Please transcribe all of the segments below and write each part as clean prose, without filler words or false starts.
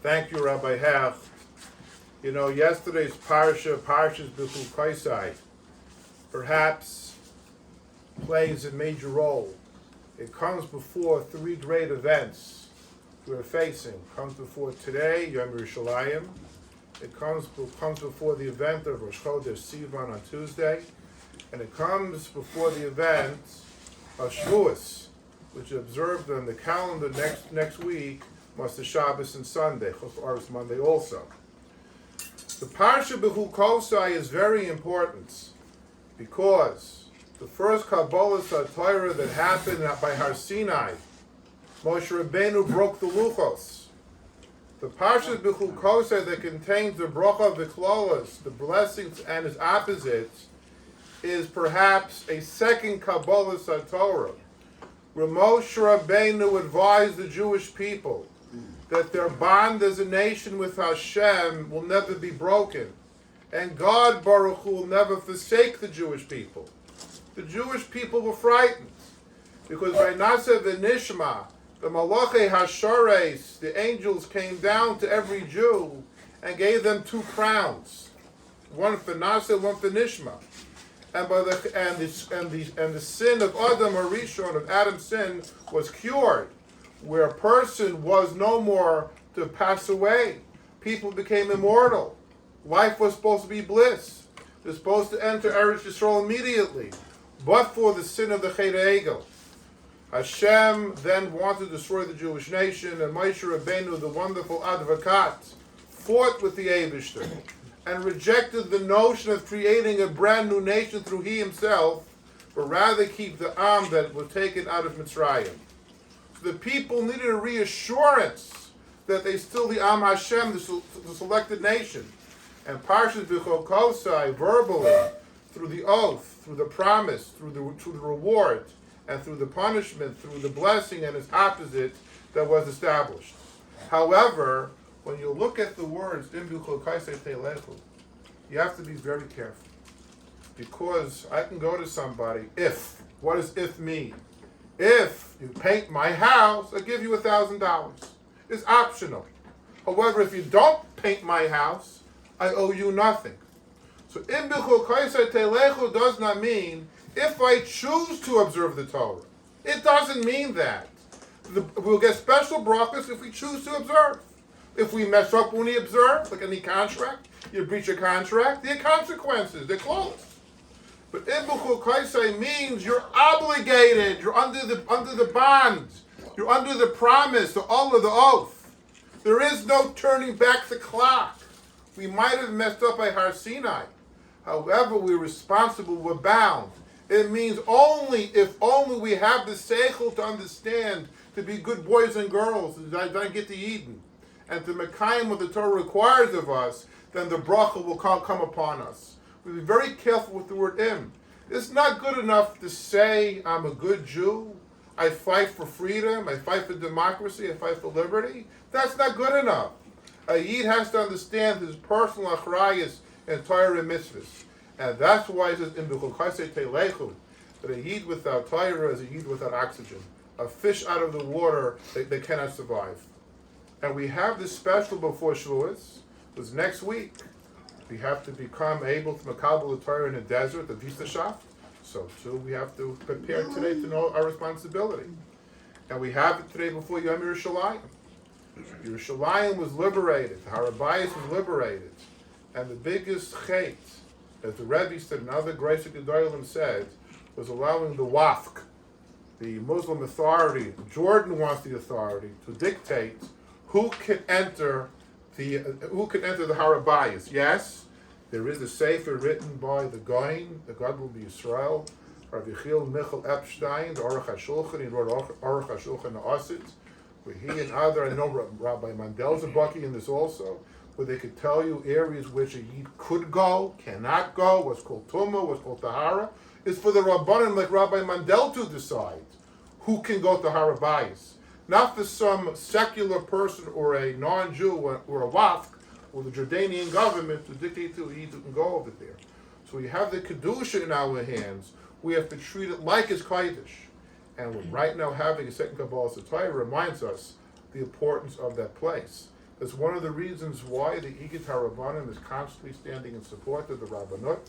Thank you, Rabbi Half. You know, yesterday's Parshas B'chu Kaisai, perhaps plays a major role. It comes before three great events we're facing. It comes before today, Yom Yerushalayim. It comes before the event of Rosh Chodesh Sivan on Tuesday. And it comes before the event of Shavuos, which is observed on the calendar next week, Matisyahu and Sunday, Chos Monday also. The Parsha B'chu Kosai is very important because the first Kabbalah Torah that happened by Har Sinai, Moshe Rabbeinu broke the Luchos. The Parsha B'chu Kosai that contains the Bracha V'Klolos, the blessings and its opposites, is perhaps a second Kabbalah Torah, where Moshe Rabbeinu advised the Jewish people that their bond as a nation with Hashem will never be broken, and God Baruch Hu will never forsake the Jewish people. The Jewish people were frightened because by Nasa v'Nishma, the Malachei Hashares, the angels came down to every Jew and gave them two crowns, one for Nasa, one for Nishma. And the sin of Adam Harishon, of Adam's sin, was cured, where a person was no more to pass away. People became immortal. Life was supposed to be bliss. They're supposed to enter Eretz Yisrael immediately, but for the sin of the Chet HaEgel. Hashem then wanted to destroy the Jewish nation, and Moshe Rabbeinu, the wonderful advocat, fought with the Eibishter and rejected the notion of creating a brand new nation through he himself, but rather keep the Am that was taken out of Mitzrayim. So the people needed a reassurance that they still the Am Hashem, the selected nation. And Parshas B'chu Kosai, verbally, through the oath, through the promise, through the reward, and through the punishment, through the blessing and its opposite that was established. However, when you look at the words, you have to be very careful. Because I can go to somebody, if. What does if mean? If you paint my house, I'll give you $1,000. It's optional. However, if you don't paint my house, I owe you nothing. So im b'chu kaisei telechu does not mean if I choose to observe the Torah. It doesn't mean that. We'll get special brachas if we choose to observe. If we mess up when we observe, like any contract, you breach a contract, there are consequences, they're closed. But im b'chu kaisei means you're obligated, you're under the bond, you're under the promise, the oath. There is no turning back the clock. We might have messed up by Har Sinai. However, we're responsible, we're bound. It means if only we have the seichel to understand, to be good boys and girls, and don't get to Eden, and to mekayim what the Torah requires of us, then the bracha will come upon us. We'll be very careful with the word im. It's not good enough to say, I'm a good Jew, I fight for freedom, I fight for democracy, I fight for liberty. That's not good enough. A Yid has to understand his personal achrayus and Torah and mitzvahs. And that's why it says, in b'chu kaisei telechu, that a Yid without Torah is a Yid without oxygen. A fish out of the water, they cannot survive. And we have this special before Shavuos, because next week we have to become able to makabel the Torah in the desert, the Vistashaft. So too, we have to prepare today to know our responsibility. And we have it today before Yom Yerushalayim. Yerushalayim was liberated, the HaRabbonim was liberated. And the biggest chait, as the Rebbe said, and other Grace Gedolim said, was allowing the Wafk, the Muslim authority, Jordan wants the authority to dictate who can enter the HaRabbonim. Yes, there is a sefer written by the Goin, the God will be Israel, Rabbi Michal Epstein, the Aruch HaShulchan, he wrote Aruch HaShulchan Asit, where he and other, I know Rabbi Mandel's a bucky in this also, where they could tell you areas which a Yid could go, cannot go, what's called Tumah, what's called Tahara. It's for the Rabbanim like Rabbi Mandel to decide who can go to HaRabbonim. Not for some secular person or a non-Jew or a Wafk or the Jordanian government to dictate to a Yid who can go over there. So we have the Kedusha in our hands. We have to treat it like it's Kodesh. And we're right now having a second Kabbalah Torah reminds us the importance of that place. It's one of the reasons why the Igud HaRabbonim is constantly standing in support of the Rabbanut,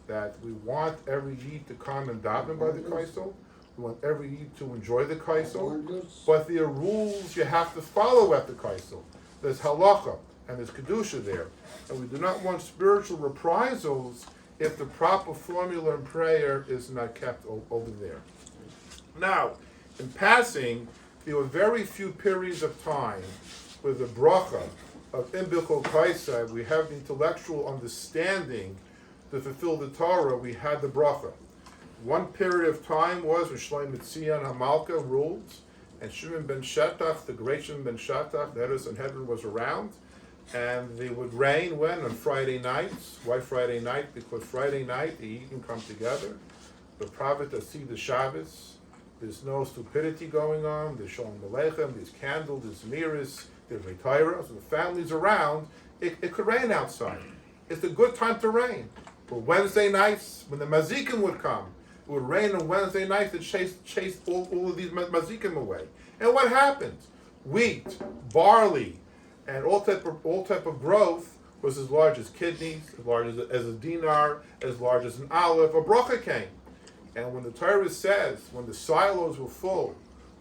that we want every Yid to come and daven by the Kaisel. We want every Yid to enjoy the Kaisel. But there are rules you have to follow at the Kaisel. There's halacha and there's kedusha there. And we do not want spiritual reprisals if the proper formula in prayer is not kept over there. Now, in passing, there were very few periods of time with the bracha of Imbichol Kaisai, we have the intellectual understanding to fulfill the Torah, we had the bracha. One period of time was when Shlomo Tzion HaMalka ruled, and Shimon ben Shetach, the great Shimon ben Shetach, the head of Sanhedrin, was around, and they would reign when? On Friday nights. Why Friday night? Because Friday night the Yidden come together, the prophet see the Shabbos, there's no stupidity going on, there's Shalom Aleichem, there's candle, there's miras, there's Torah, so the family's around, it could rain outside. It's a good time to rain. But Wednesday nights, when the mazikim would come, it would rain on Wednesday nights to chase all of these mazikim away. And what happened? Wheat, barley, and all type of growth was as large as kidneys, as large as a dinar, as large as an olive. A bracha came. And when the Torah says, when the silos were full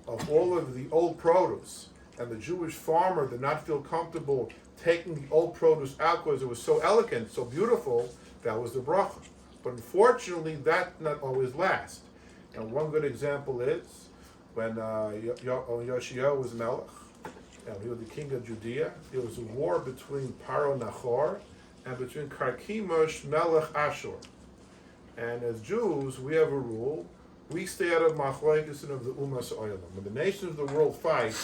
of all of the old produce, and the Jewish farmer did not feel comfortable taking the old produce out because it was so elegant, so beautiful, that was the bracha. But unfortunately, that not always lasts. And one good example is when Yoshiyahu was Melech, and he was the king of Judea. There was a war between Paro Nachor and between Karkemish Melech Ashur. And as Jews, we have a rule: we stay out of machlokes and of the Umas Oilam. When the nations of the world fight,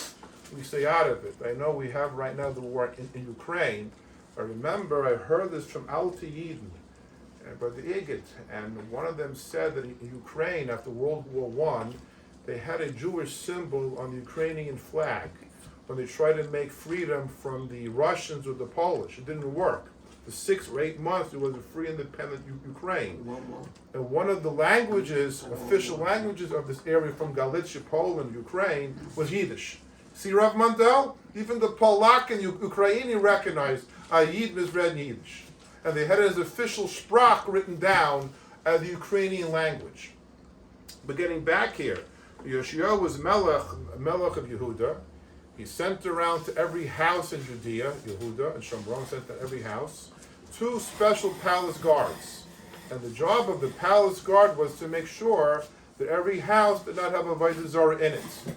we stay out of it. I know we have right now the war in Ukraine. I remember I heard this from Alta Yidin, by the Igud, and one of them said that in Ukraine, after World War I, they had a Jewish symbol on the Ukrainian flag when they tried to make freedom from the Russians or the Polish. It didn't work. For 6 or 8 months, it was a free, independent Ukraine. And one of the languages, official languages of this area from Galicia, Poland, Ukraine, was Yiddish. See, Rav Mandel? Even the Polak and Ukrainian recognized Yid is read in Yiddish. And they had it as official sprach written down as the Ukrainian language. But getting back here, Yoshiyahu was Melech of Yehuda. He sent around to every house in Judea, Yehuda and Shomron sent to every house, 2 special palace guards. And the job of the palace guard was to make sure that every house did not have a Avodah Zarah in it.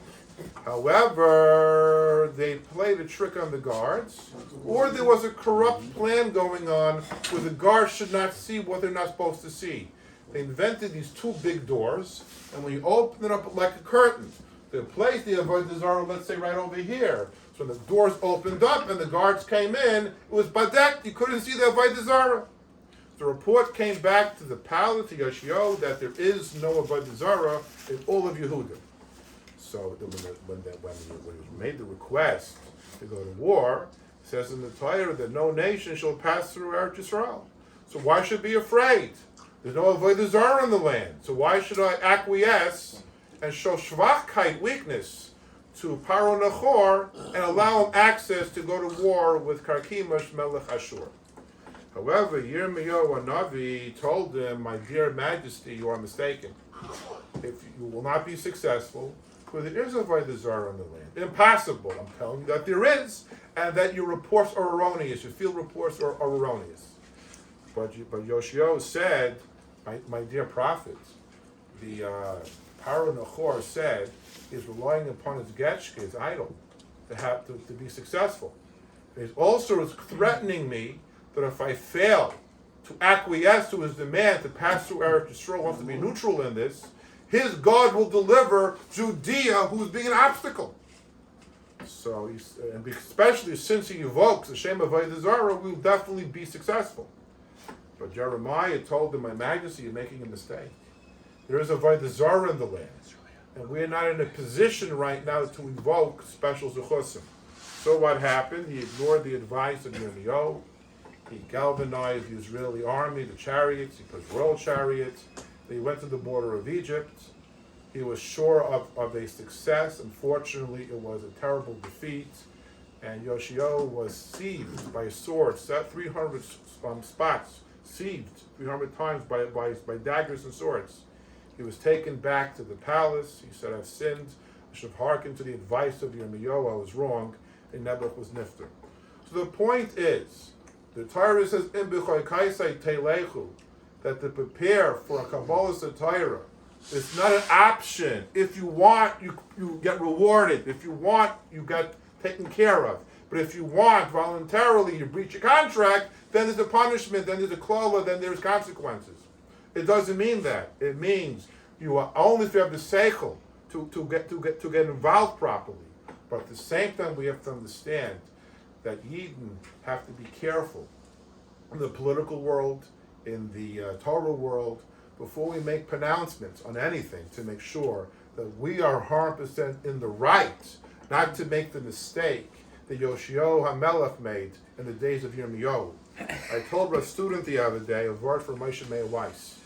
However, they played a trick on the guards, or there was a corrupt plan going on where the guards should not see what they're not supposed to see. They invented these 2 big doors, and when you open it up like a curtain, they placed the Avodah Zarah, let's say, right over here. So when the doors opened up and the guards came in, it was badek, you couldn't see the Avodah Zarah. The report came back to the palace, to Yoshiyahu, that there is no Avodah Zarah in all of Yehuda. So when he made the request to go to war, it says in the Torah that no nation shall pass through Eretz Yisrael. So why should I be afraid? There's no Avodah Zarah in the land. So why should I acquiesce and show shvachkeit, weakness, to Paro Nachor and allow him access to go to war with Karkemish Melech Ashur? However, Yirmiyahu Navi told him, my dear Majesty, you are mistaken. If you will not be successful, because there is a Avodah Zarah in the land. Impossible. I'm telling you that there is, and that your reports are erroneous. Your field reports are erroneous. But Yoshiyahu said, my dear prophet, the Paro Nachor said he's relying upon his getchke, his idol, to be successful. And he's also threatening me that if I fail to acquiesce to his demand to pass through Eretz Yisrael, wants to be neutral in this, his God will deliver Judea, who's being an obstacle. So, and especially since he evokes the Shem of Avodah Zarah, we'll definitely be successful. But Jeremiah told him, my Majesty, you're making a mistake. There is a Avodah Zarah in the land, and we are not in a position right now to invoke special zechusim. So what happened? He ignored the advice of Yirmiyahu. He galvanized the Israeli army, the chariots. He put royal chariots. They went to the border of Egypt. He was sure of a success. Unfortunately, it was a terrible defeat. and Yoshio was sieged by a sword, set 300 spots, sieged 300 times by daggers and swords. He was taken back to the palace. He said, I've sinned. I should have hearkened to the advice of Yirmiyahu. I was wrong. And Nebuch was nifter. So the point is, the Torah says, that to prepare for a Kabbalah Torah, it's not an option. If you want, you get rewarded. If you want, you get taken care of. But if you want, voluntarily, you breach a contract, then there's a punishment, then there's a klola, then there's consequences. It doesn't mean that. It means you are only if you have the seichel to get involved properly. But at the same time, we have to understand that Yidden have to be careful in the political world, in the Torah world, before we make pronouncements on anything, to make sure that we are 100% in the right, not to make the mistake that Yoshio HaMelech made in the days of Yirmiyahu. I told a student the other day a word from Moshe Meir Weiss.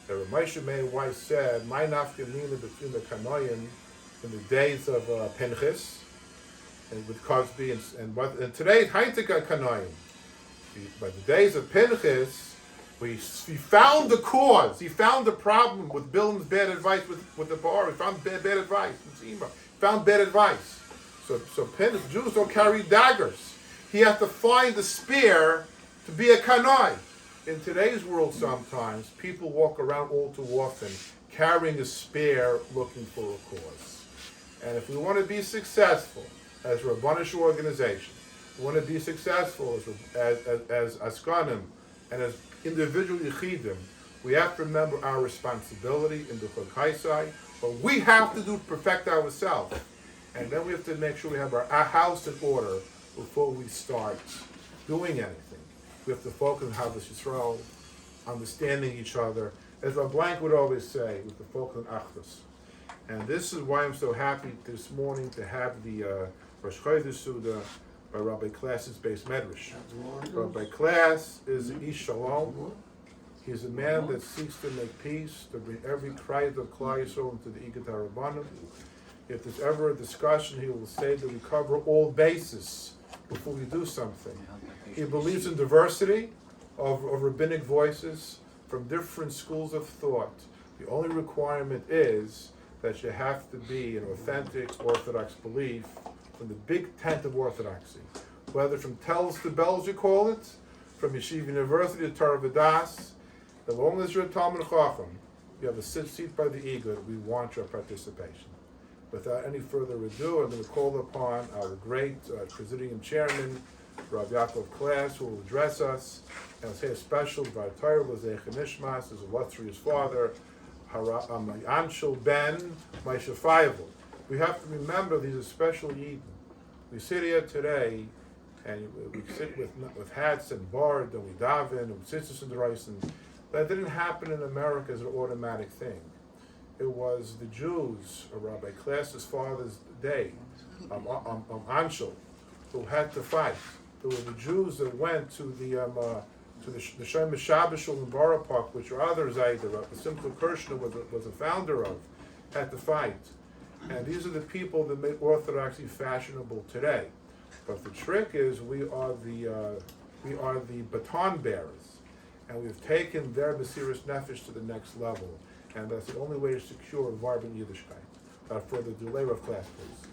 That Moshe Meir Weiss said, "My nafkamina between the Kanoim in the days of Pinchas and with Cosby and today's Heintika Kanoim. By the days of Pinchas, he found the cause. He found the problem with Bilam's bad advice with the bar. He found bad advice with Zima. He found bad advice. So Pinchas, Jews don't carry daggers. He has to find the spear to be a kanoi. In today's world, sometimes people walk around all too often carrying a spear, looking for a cause. And if we want to be successful as a Rabbinical organization, we want to be successful as Askanim and as individual Yechidim, we have to remember our responsibility in the Chok Haisai, but we have to perfect ourselves. And then we have to make sure we have our house in order before we start doing anything. We have to focus on Havas Yisrael, understanding each other. As Rabbi Blank would always say, we have to focus on Achdus. And this is why I'm so happy this morning to have the Rosh Chodesh Seudah by Rabbi Klass's base medrash. Rabbi Klass is an Ish Shalom. He's a man that seeks to make peace, to bring every cry of Klal Yisrael into the Igud HaRabbonim. If there's ever a discussion, he will say that we cover all bases before we do something. He believes in diversity of rabbinic voices from different schools of thought. The only requirement is that you have to be an authentic Orthodox belief from the big tent of Orthodoxy. Whether from tells to bells you call it, from Yeshiva University to Torah V'das, as long as you're a Talmud Chacham, you have a seat by the Igud, we want your participation. Without any further ado, I'm going to call upon our great Presidium Chairman, Rav Yaakov Klass, who will address us, and I'll say a special Vartar L'Zeich Nishmas, his illustrious father, Anshel Ben Moshe Feivel. We have to remember these are special Yidden. We sit here today, and we sit with hats and bard, and we daven, and sisters and the rice, and that didn't happen in America as an automatic thing. It was the Jews, Rabbi Klass's father's day, Anshel, who had to fight. There were the Jews that went to the Shem Shabbos in Borough Park, which other Zayder, Simcha Kirshner was a founder of, had to fight. And these are the people that make Orthodoxy fashionable today. But the trick is we are the baton bearers, and we've taken their Mesiras Nefesh to the next level. And that's the only way to secure vibrant Yiddishkeit. For the delay of class, please.